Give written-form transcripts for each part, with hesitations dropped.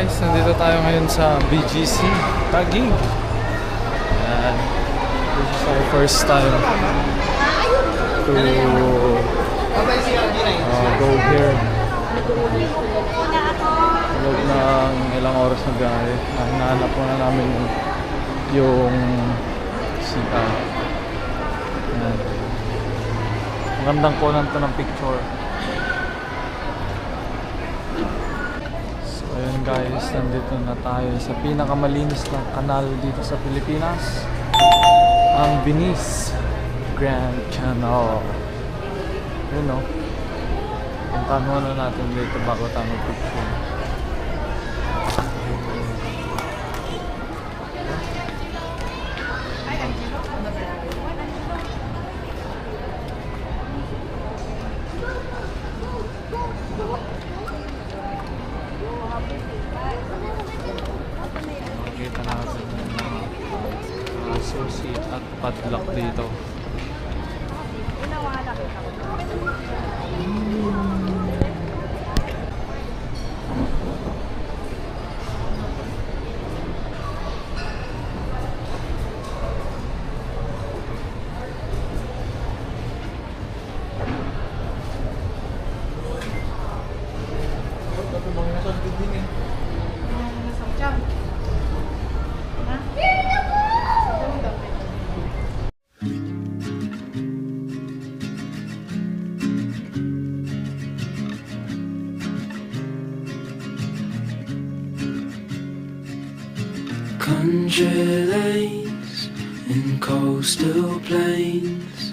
guys, nandito tayo ngayon sa BGC Taguig. And this is our first time to go here. Loob ng ilang oras na biyahe. Hinahanap muna namin yung CR. Ayan. Magandang kunan to ng picture. So ayun guys, nandito na tayo sa pinakamalinis na kanal dito sa Pilipinas, ang Venice Grand Canal. Yun o. Puntahan muna natin dito bago tayo mag-picture. Makikita natin yung susi at padlock dito. Country lanes and coastal plains,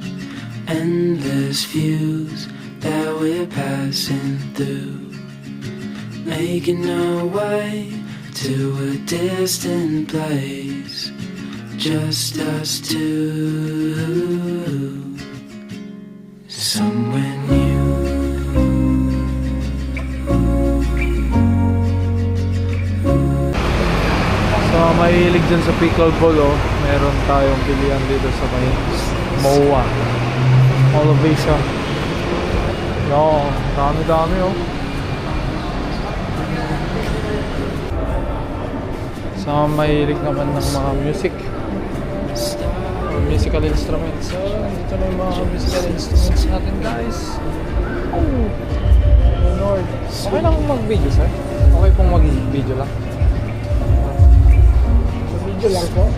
endless views that we're passing through, making our way to a distant place, just us two, somewhere new. So mahilig dyan sa pickleball oh. Meron tayong bilihan dito sa may MOA Mall of Asia. Yo, dami oh. So mahilig naman ng mga music or musical instruments. So dito na yung mga musical instruments natin guys. Oh, Lord. Okay lang mag-video sir? Okay pong mag-video lang? Video lang po.